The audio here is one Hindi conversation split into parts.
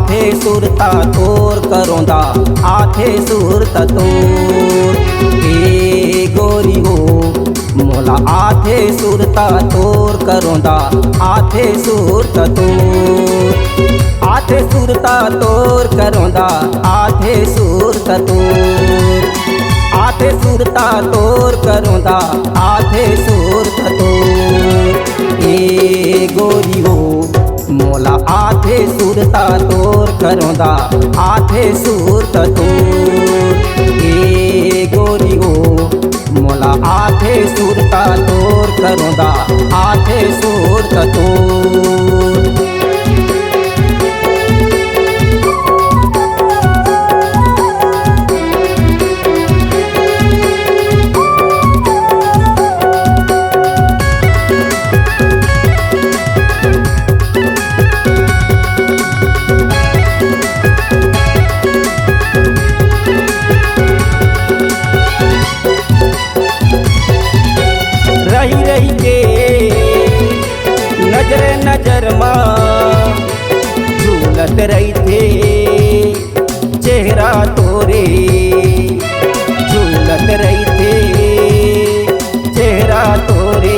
आथे सुरता तोर करोंदा आथे सुरता तोर ए गोरी हो मोला आथे सुरता तोर करोंदा आथे सुरता तोर आथे सुरता तोर करोंदा आथे सुरता तोर आथे सुरता तोर करोंदा आथे सुरता तोर ए गोरी हो मोला आथे सुरता तोर करोंदा आथे सुरता तोर ए गोरी हो मोला आथे सुरता तोर करोंदा आथे सुरता तोर। रही रही के नजर नजर माँ झूलत रही थे चेहरा तोरे झूलत रही थे चेहरा तोरे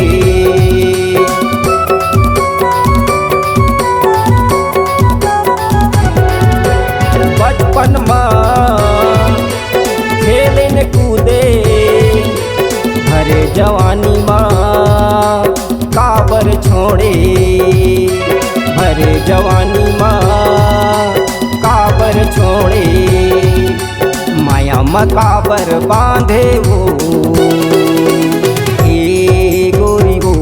बचपन माँ खेले न कूदे हरे जवानी माँ काबर छोड़े भरे जवानी माँ काबर छोड़े माया मकाबर बांधे वो ए गोरी हो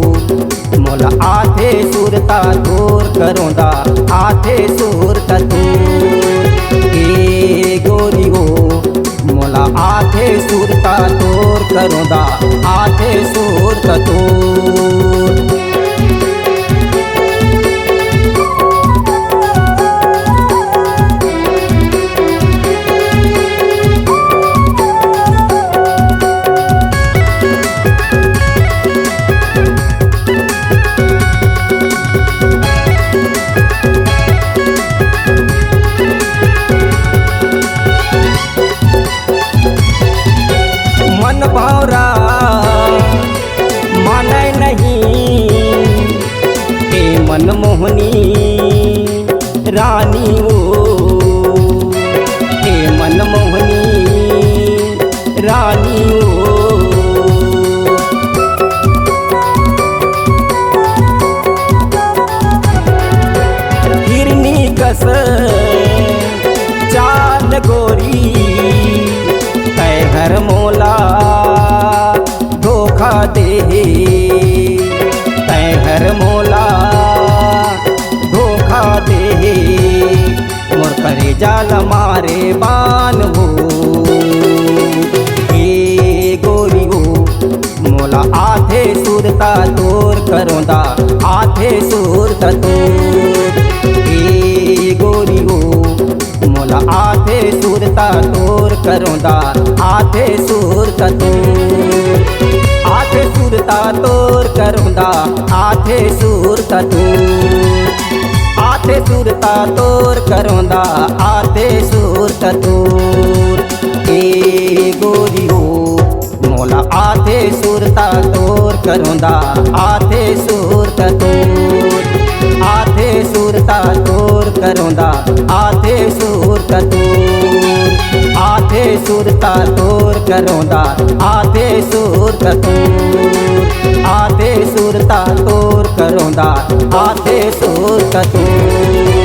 मोला आथे सुरता तोर करोंदा आथे सुरता तोर ए गोरी हो मोला आथे सुरता तोर करोंदा आथे सुरता तोर। मन भौरा माने नहीं ए मन मोहनी रानी हो ए मन मोहनी रानी हो हिरनी कस चाल गोरी तय घर मोला धोखा दे तय घर मोला धोखा दे मोर करे जाल मारे बान हो ए गोरी हो मोला आथे सुरता तोर करोंदा आथे सुरता तोर ए गोरी हो मोला आथे सुरता तोर करोंदा आथे सुरता तोर आथे सुरता तोर करोंदा आथे सुरता तोर आथे सुरता तोर करोंदा आथे सुरता तोर ए गोरी हो मोला आथे सुरता तोर करोंदा आथे सुरता तोर आथे सुरता तोर करोंदा आथे सुरता तोर आथे सुरता तोर करोंदा आथे सुरता तोर आथे सुरता तोर करोंदा आथे सुरता तोर।